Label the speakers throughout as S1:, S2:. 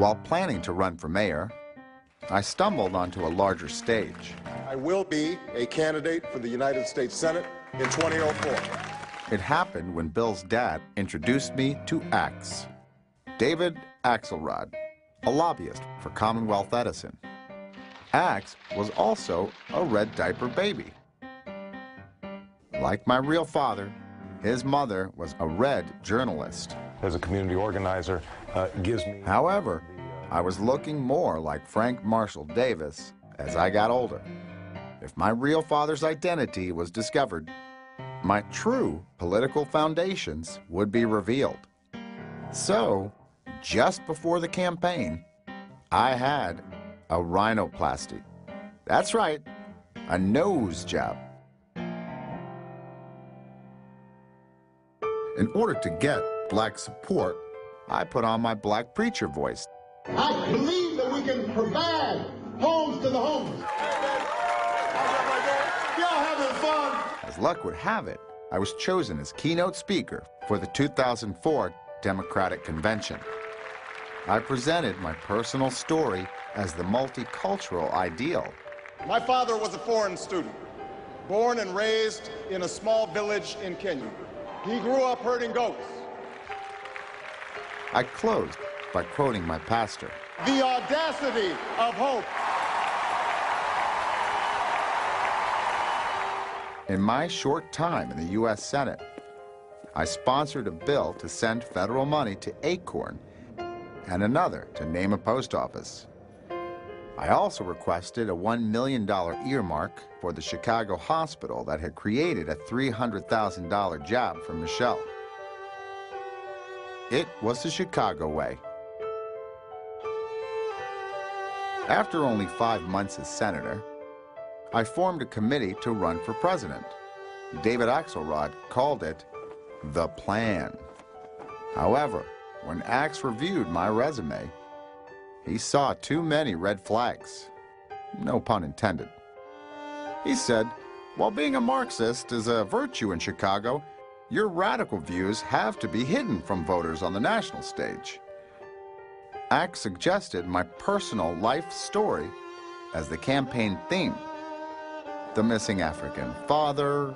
S1: While planning to run for mayor, I stumbled onto a larger stage.
S2: I will be a candidate for the United States Senate in 2004.
S1: It happened when Bill's dad introduced me to Axe, David Axelrod, a lobbyist for Commonwealth Edison. Axe was also a red diaper baby. Like my real father, his mother was a red journalist.
S2: As a community organizer, gives me...
S1: However, I was looking more like Frank Marshall Davis as I got older. If my real father's identity was discovered, my true political foundations would be revealed. So, just before the campaign, I had a rhinoplasty. That's right, a nose job. In order to get black support, I put on my black preacher voice.
S3: I believe that we can provide homes to the homeless. Y'all having fun?
S1: As luck would have it, I was chosen as keynote speaker for the 2004 Democratic Convention. I presented my personal story as the multicultural ideal.
S2: My father was a foreign student, born and raised in a small village in Kenya. He grew up herding goats.
S1: I closed by quoting my pastor.
S2: The audacity of hope.
S1: In my short time in the U.S. Senate, I sponsored a bill to send federal money to Acorn and another to name a post office. I also requested a $1 million earmark for the Chicago hospital that had created a $300,000 job for Michelle. It was the Chicago way. After only 5 months as senator, I formed a committee to run for president. David Axelrod called it the plan. However, when Axe reviewed my resume, he saw too many red flags. No pun intended. He said, while being a Marxist is a virtue in Chicago, your radical views have to be hidden from voters on the national stage. Axe suggested my personal life story as the campaign theme. The missing African father,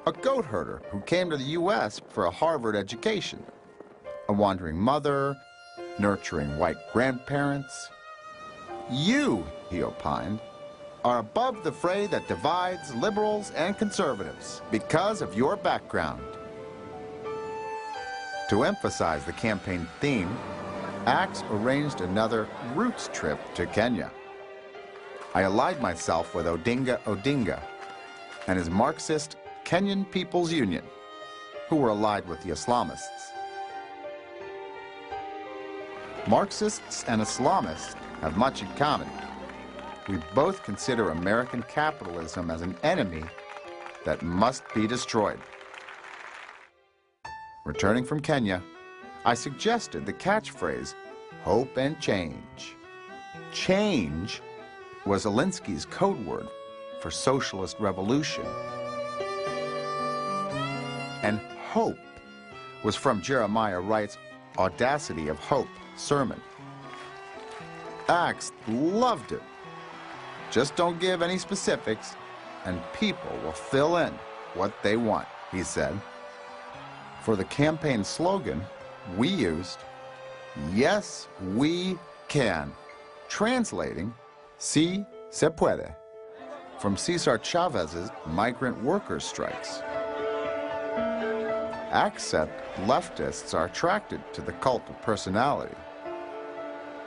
S1: a goat herder who came to the U.S. for a Harvard education, a wandering mother, nurturing white grandparents. You, he opined, are above the fray that divides liberals and conservatives because of your background. To emphasize the campaign theme, Axe arranged another roots trip to Kenya. I allied myself with Odinga Odinga and his Marxist Kenyan People's Union, who were allied with the Islamists. Marxists and Islamists have much in common. We both consider American capitalism as an enemy that must be destroyed. Returning from Kenya, I suggested the catchphrase, hope and change. Change was Alinsky's code word for socialist revolution. And hope was from Jeremiah Wright's Audacity of Hope sermon. Axe loved it. Just don't give any specifics, and people will fill in what they want, he said. For the campaign slogan, we used, yes, we can, translating, si se puede, from Cesar Chavez's migrant workers' strikes. Axe said leftists are attracted to the cult of personality.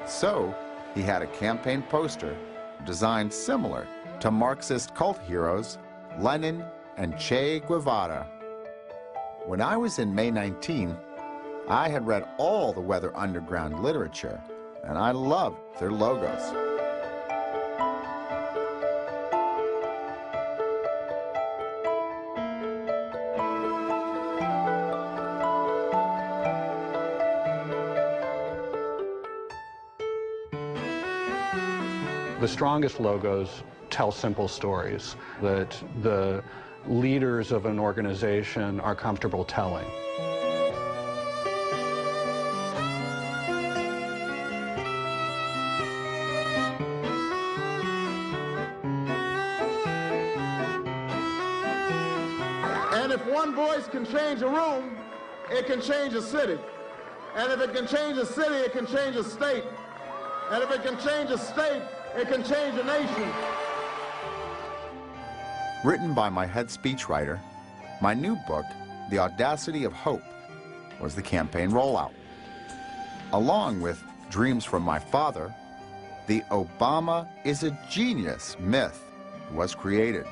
S1: So, he had a campaign poster designed similar to Marxist cult heroes Lenin and Che Guevara. When I was in May 19, I had read all the Weather Underground literature, and I loved their logos.
S4: The strongest logos tell simple stories that the leaders of an organization are comfortable telling.
S3: And if one voice can change a room, it can change a city. And if it can change a city, it can change a state. And if it can change a state, it can change a nation.
S1: Written by my head speechwriter, my new book, The Audacity of Hope, was the campaign rollout. Along with Dreams from My Father, the Obama is a genius myth was created.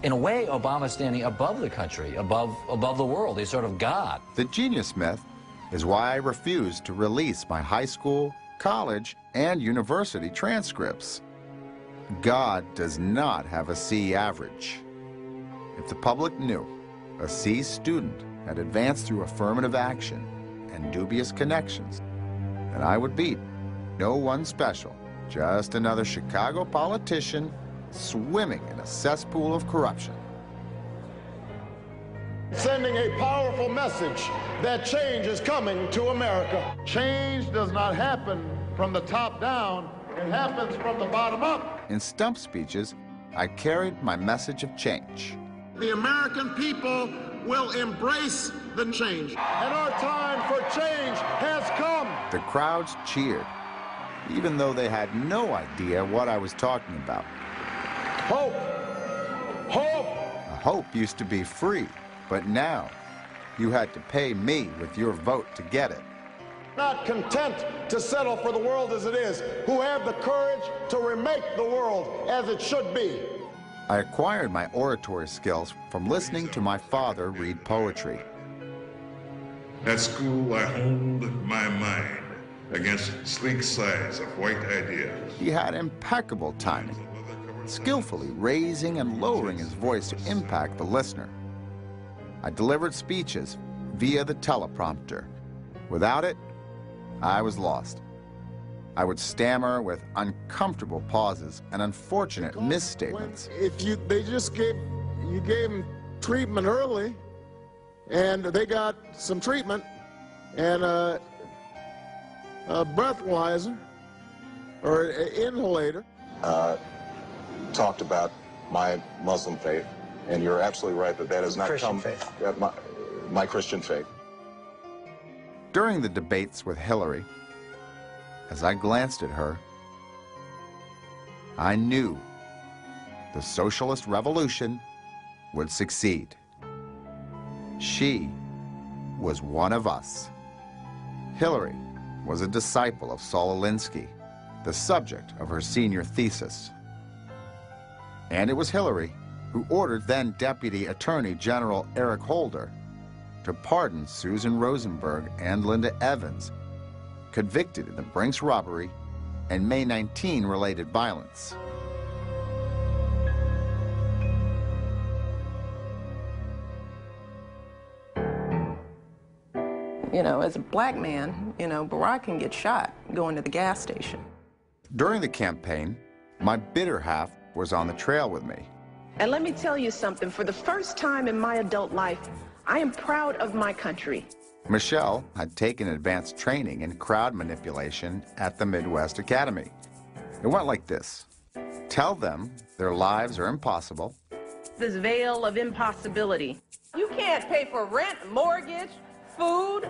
S5: In a way, Obama's standing above the country, above the world. He's sort of God.
S1: The genius myth is why I refused to release my high school, college, and university transcripts. God does not have a C average. If the public knew a C student had advanced through affirmative action and dubious connections, then I would beat no one special, just another Chicago politician swimming in a cesspool of corruption.
S3: Sending a powerful message that change is coming to America. Change does not happen from the top down, it happens from the bottom up.
S1: In stump speeches, I carried my message of change.
S3: The American people will embrace the change, and our time for change has come.
S1: The crowds cheered, even though they had no idea what I was talking about.
S3: Hope! Hope!
S1: Hope used to be free, but now you had to pay me with your vote to get it.
S3: Not content to settle for the world as it is, who have the courage to remake the world as it should be.
S1: I acquired my oratory skills from listening to my father read poetry.
S6: At school, I honed my mind against sleek sides of white ideas.
S1: He had impeccable timing, skillfully raising and lowering his voice to impact the listener. I delivered speeches via the teleprompter. Without it, I was lost. I would stammer with uncomfortable pauses and unfortunate misstatements.
S3: If you gave them treatment early, and they got some treatment and a breathalyzer or an inhalator.
S7: Talked about my Muslim faith, and you're absolutely right that has not
S8: Christian
S7: come.
S8: faith.
S7: My Christian faith.
S1: During the debates with Hillary, as I glanced at her, I knew the socialist revolution would succeed. She was one of us. Hillary was a disciple of Saul Alinsky, the subject of her senior thesis. And it was Hillary who ordered then Deputy Attorney General Eric Holder to pardon Susan Rosenberg and Linda Evans, convicted in the Brinks robbery and May 19 related violence.
S9: You know, as a black man, Barack can get shot going to the gas station.
S1: During the campaign, my bitter half was on the trail with me.
S10: And let me tell you something, for the first time in my adult life, I am proud of my country.
S1: Michelle had taken advanced training in crowd manipulation at the Midwest Academy. It went like this. Tell them their lives are impossible.
S10: This veil of impossibility.
S9: You can't pay for rent, mortgage, food,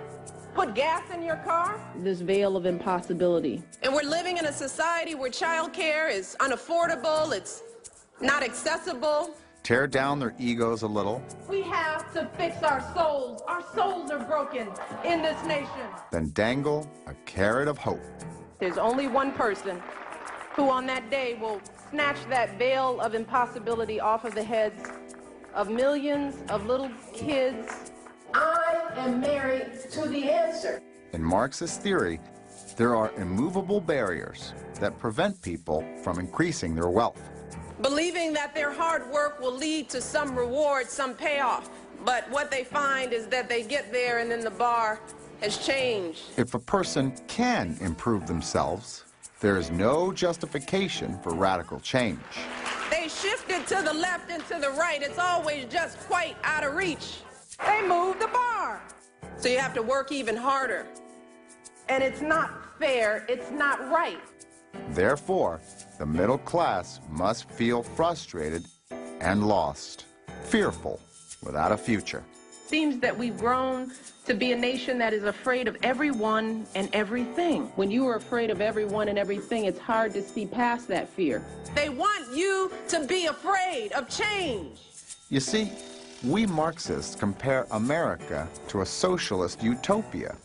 S9: put gas in your car.
S10: This veil of impossibility.
S9: And we're living in a society where childcare is unaffordable, it's not accessible.
S1: Tear down their egos a little.
S9: We have to fix our souls. Our souls are broken in this nation.
S1: Then dangle a carrot of hope.
S9: There's only one person who on that day will snatch that veil of impossibility off of the heads of millions of little kids.
S10: I am married to the answer.
S1: In Marxist theory, there are immovable barriers that prevent people from increasing their wealth.
S9: Believing that their hard work will lead to some reward, some payoff. But what they find is that they get there and then the bar has changed.
S1: If a person can improve themselves, there is no justification for radical change.
S9: They shifted to the left and to the right. It's always just quite out of reach. They moved the bar. So you have to work even harder. And it's not fair, it's not right.
S1: Therefore, the middle class must feel frustrated and lost. fearful, without a future.
S10: Seems that we've grown to be a nation that is afraid of everyone and everything. When you are afraid of everyone and everything, it's hard to see past that fear.
S9: They want you to be afraid of change.
S1: You see, we Marxists compare America to a socialist utopia,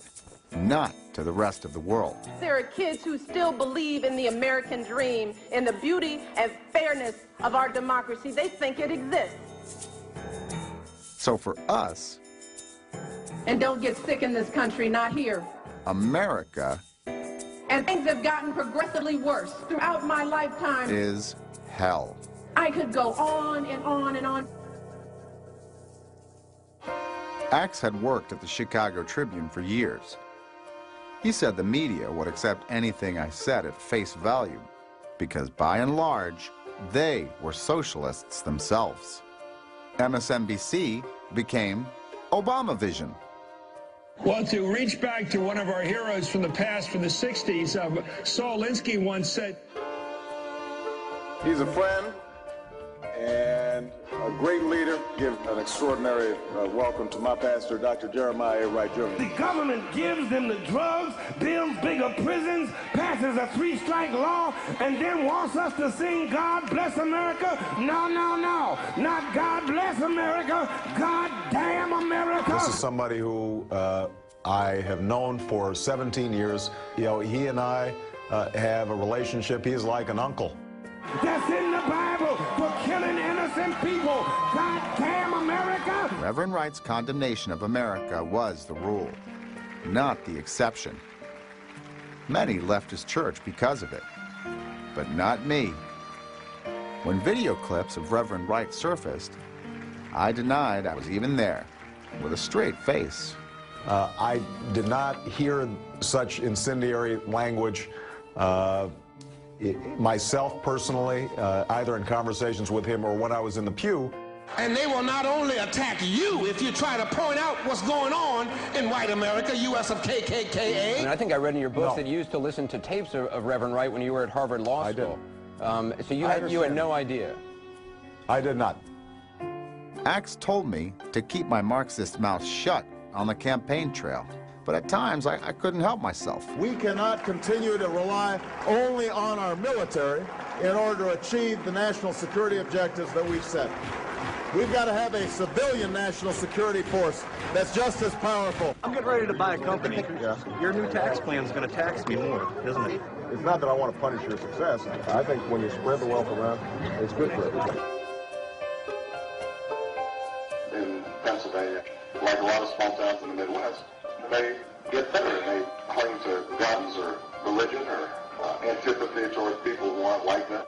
S1: not to the rest of the world.
S9: There are kids who still believe in the American dream, in the beauty and fairness of our democracy. They think it exists.
S1: So for us,
S10: And don't get sick in this country, not here.
S1: America
S10: And things have gotten progressively worse throughout my lifetime.
S1: is hell.
S10: I could go on and on and on.
S1: Axe had worked at the Chicago Tribune for years. He said the media would accept anything I said at face value because, by and large, they were socialists themselves. MSNBC became Obama Vision.
S8: Well, to reach back to one of our heroes from the past, from the 60s, Saul Alinsky once said,
S3: He's a friend and a great leader. Give an extraordinary welcome to my pastor, Dr. Jeremiah A. Wright, Jr.
S11: The government gives them the drugs, builds bigger prisons, passes a 3-strike law, and then wants us to sing God Bless America? No, no, no. Not God Bless America. God damn America.
S7: This is somebody who I have known for 17 years. You know, he and I have a relationship. He's like an uncle.
S11: That's in the Bible for killing innocent people. God damn America.
S1: Reverend Wright's condemnation of America was the rule, not the exception. Many left his church because of it, but not me. When video clips of Reverend Wright surfaced, I denied I was even there, with a straight face.
S7: I did not hear such incendiary language myself personally, either in conversations with him or when I was in the pew.
S11: And they will not only attack you if you try to point out what's going on in white America, U.S. of KKKA.
S12: And I think I read in your books that you used to listen to tapes of Reverend Wright when you were at Harvard Law School. I did. So you had no idea.
S7: I did not.
S1: Axe told me to keep my Marxist mouth shut on the campaign trail, but at times I couldn't help myself.
S3: We cannot continue to rely only on our military in order to achieve the national security objectives that we've set. We've got to have a civilian national security force that's just as powerful.
S13: I'm getting ready to buy a company. Yeah. Your new tax plan is going to tax me more, isn't it?
S3: It's not that I want to punish your success. I think when you spread the wealth around, it's good for everybody.
S14: In Pennsylvania, like a lot of small towns in the Midwest, they get better and they cling to guns or religion or antipathy towards people who aren't like them.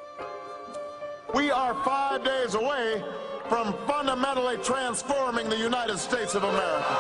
S3: We are 5 days away from fundamentally transforming the United States of America.